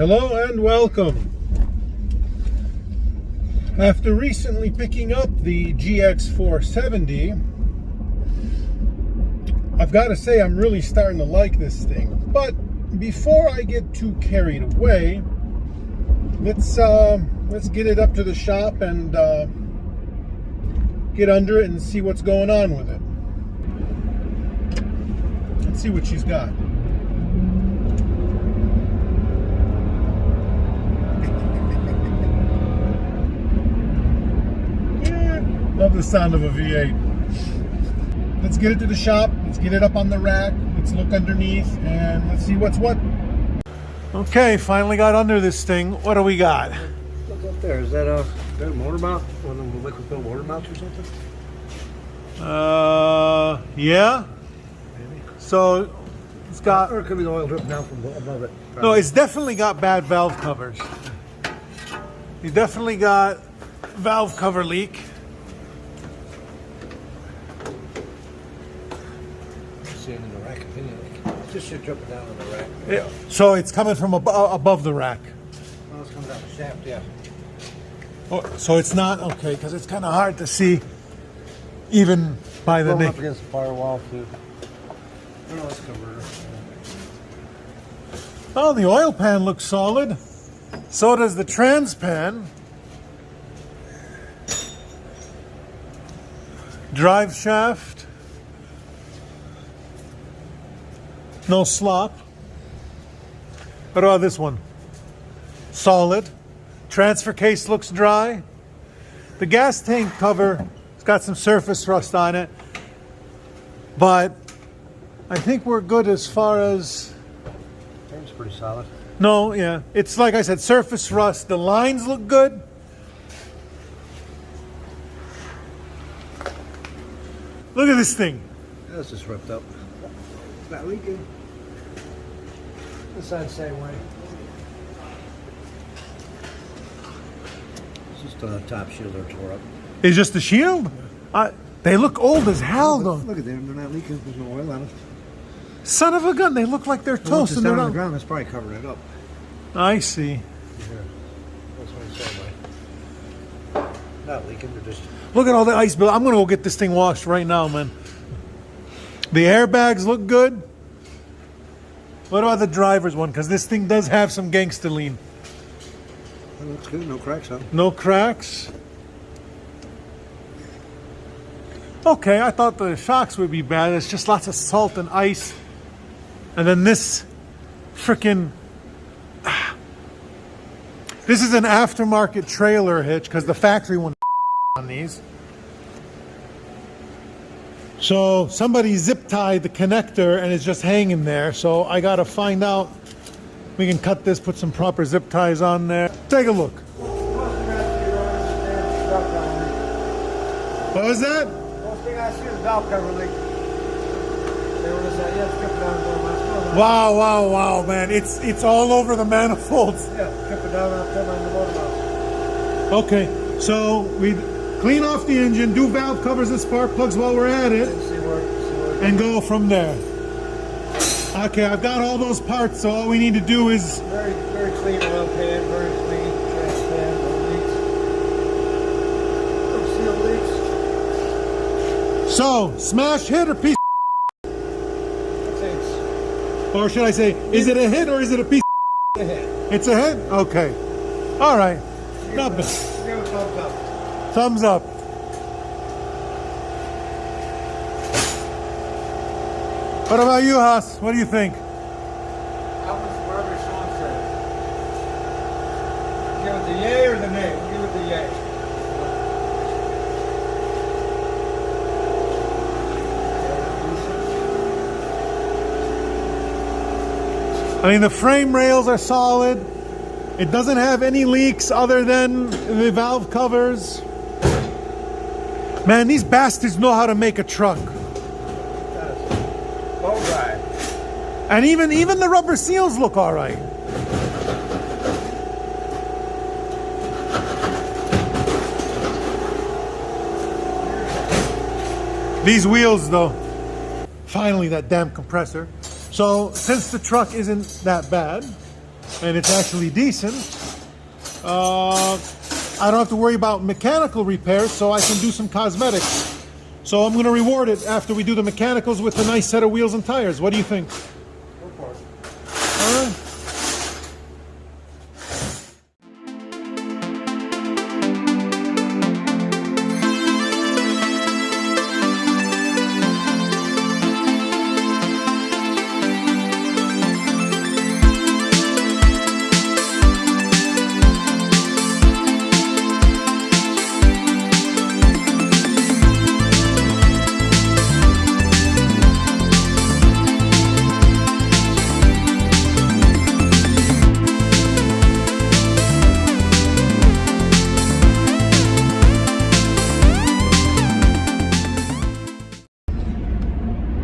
Hello and welcome. After recently picking up the GX470, I've got to say I'm really starting to like this thing. But before I get too carried away, let's get it up to the shop and get under it and see what's going on with it. Let's see what she's got. Love the sound of a V8. Let's get it to the shop. Let's get it up on the rack. Let's look underneath and let's see what's what. Okay, finally got under this thing. What do we got? Look up there. Is that a motor mount? One of them liquid filled motor mounts or something? Yeah. Maybe. So it's got. Or it could be the oil dripping down from above it. Probably. No, it's definitely got bad valve covers. You definitely got valve cover leak. In the rack, it's just shit dripping down in the rack. Yeah. So it's coming from above the rack. Well, it's coming down the shaft, yeah. Oh, so it's not okay because it's kind of hard to see, even by the up against the firewall too. Oh, that's a converter. Oh, the oil pan looks solid. So does the trans pan. Drive shaft. No slop. What about this one? Solid. Transfer case looks dry. The gas tank cover, it's got some surface rust on it. But I think we're good as far as... It's pretty solid. No, yeah. It's like I said, surface rust. The lines look good. Look at this thing. Yeah, it's just ripped up. It's not leaking. This side the same way. It's just a top shield are tore up. It's just the shield? They look old as hell, though. Look at them. They're not leaking. There's no oil on them. Son of a gun. They look like they're toast. It's down on the ground. That's probably covering it up. I see. Yeah. That's what it's same way. Not leaking. They're just... Look at all the ice, Bill. I'm going to go get this thing washed right now, man. The airbags look good. What about the driver's one? Because this thing does have some gangster lean. That looks good. No cracks on it. No cracks. Okay, I thought the shocks would be bad. It's just lots of salt and ice. And then this freaking... This is an aftermarket trailer hitch because the factory one on these. So somebody zip tied the connector and it's just hanging there. So I gotta find out. We can cut this, put some proper zip ties on there. Take a look. What was that? Most thing I see is valve cover leak. They were just like, yeah, strip it down. Wow, wow, wow, man. It's all over the manifolds. Yeah, strip it down and fill in the motor mount. Okay, so we clean off the engine, do valve covers and spark plugs while we're at it, and go from there. Okay, I've got all those parts, so all we need to do is... Very, very clean oil pan, very clean trash pan, no leaks. No seal leaks. So, smash hit or piece Thanks. or should I say, is it a hit or is it a piece A hit. It's a hit? Okay. All right. Not bad. Give it a thumbs up. Thumbs up. What about you, Haas? What do you think? How much wherever Sean said? Give it the yay or the nay? We'll give it the yay. I mean, the frame rails are solid. It doesn't have any leaks other than the valve covers. Man, these bastards know how to make a truck. All right. And even the rubber seals look all right. These wheels though, finally that damn compressor. So since the truck isn't that bad, and it's actually decent, I don't have to worry about mechanical repairs, so I can do some cosmetics. So I'm going to reward it after we do the mechanicals with a nice set of wheels and tires. What do you think? Go for it. All right.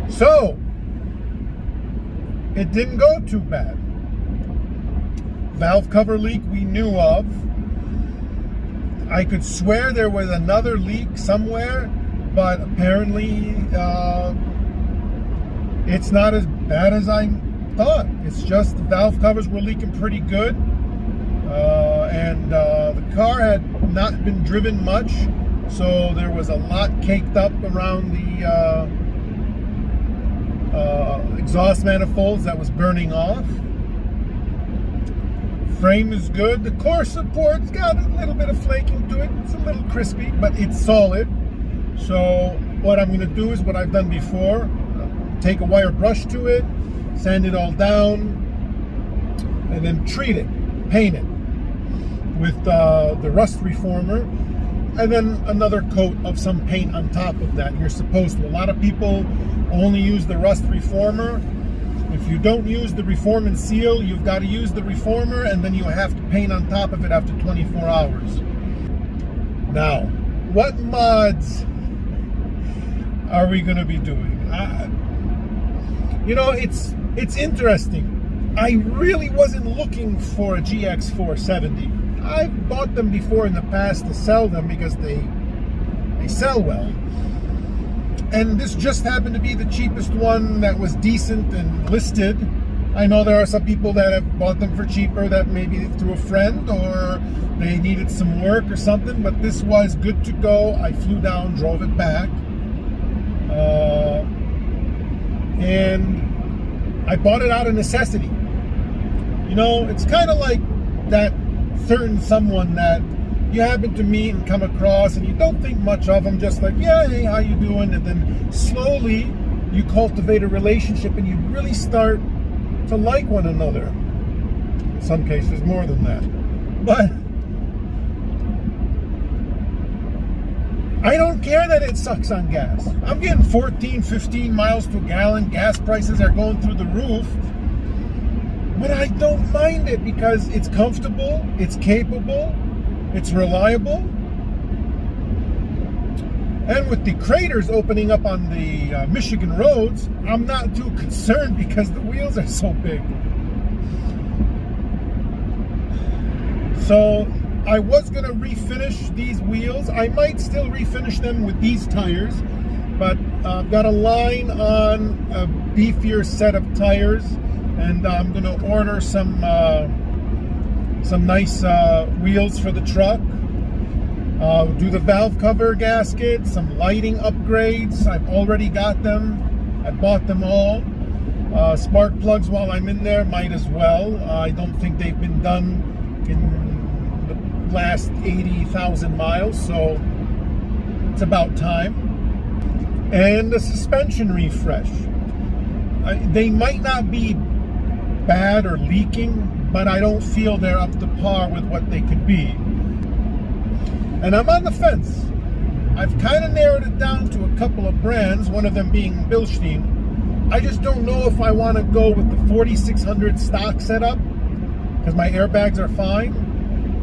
So, it didn't go too bad. Valve cover leak we knew of. I could swear there was another leak somewhere, but apparently it's not as bad as I thought. It's just the valve covers were leaking pretty good, and the car had not been driven much, so there was a lot caked up around the exhaust manifolds that was burning off. Frame is good. The core support's got a little bit of flaking to it. It's a little crispy, but it's solid. So what I'm going to do is what I've done before. Take a wire brush to it, sand it all down, and then treat it, paint it with the rust reformer, and then another coat of some paint on top of that. You're supposed to. A lot of people only use the rust reformer. If you don't use the reform and seal, you've got to use the reformer, and then you have to paint on top of it after 24 hours. Now, what mods are we going to be doing? You know, it's interesting. I really wasn't looking for a GX470. I've bought them before in the past to sell them because they sell well. And this just happened to be the cheapest one that was decent and listed. I know there are some people that have bought them for cheaper, that maybe through a friend or they needed some work or something, but this was good to go. I flew down, drove it back. And I bought it out of necessity. You know, it's kind of like that certain someone that you happen to meet and come across and you don't think much of them, just like, yeah, hey, how you doing? And then slowly you cultivate a relationship and you really start to like one another. In some cases more than that. But I don't care that it sucks on gas. I'm getting 14, 15 miles to a gallon. Gas prices are going through the roof. But I don't mind it because it's comfortable, it's capable, it's reliable. And with the craters opening up on the Michigan roads, I'm not too concerned because the wheels are so big. So I was going to refinish these wheels. I might still refinish them with these tires, but I've got a line on a beefier set of tires, and I'm going to order some nice wheels for the truck. Do the valve cover gasket, some lighting upgrades. I've already got them. I bought them all. Spark plugs while I'm in there, might as well. I don't think they've been done in the last 80,000 miles, so it's about time. And the suspension refresh. They might not be bad or leaking, but I don't feel they're up to par with what they could be. And I'm on the fence. I've kind of narrowed it down to a couple of brands, one of them being Bilstein. I just don't know if I want to go with the 4600 stock setup, because my airbags are fine,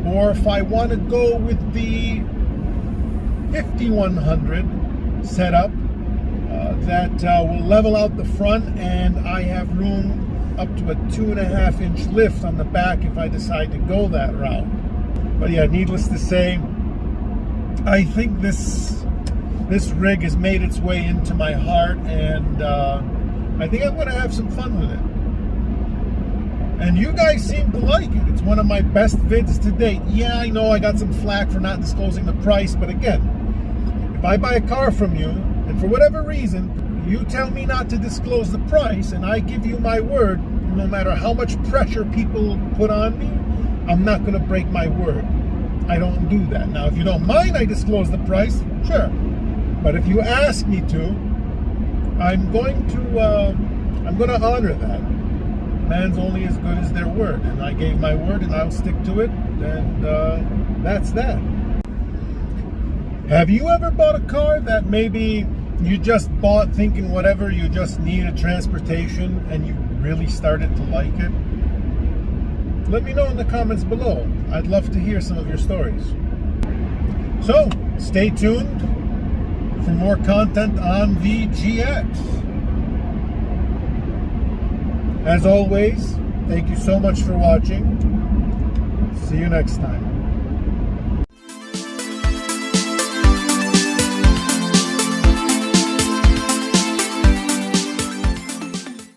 or if I want to go with the 5100 setup that will level out the front, and I have room up to a 2.5 inch lift on the back if I decide to go that route. But yeah, needless to say, I think this rig has made its way into my heart, and I think I'm going to have some fun with it. And you guys seem to like it. It's one of my best vids to date. Yeah, I know I got some flack for not disclosing the price, but again, if I buy a car from you, and for whatever reason, you tell me not to disclose the price, and I give you my word, no matter how much pressure people put on me, I'm not going to break my word. I don't do that. Now, if you don't mind I disclose the price, sure. But if you ask me to, I'm going to honor that. Man's only as good as their word, and I gave my word, and I'll stick to it, and that's that. Have you ever bought a car that maybe you just bought thinking whatever, you just needed transportation, and you really started to like it? Let me know in the comments below. I'd love to hear some of your stories. So, stay tuned for more content on the GX. As always, thank you so much for watching. See you next time.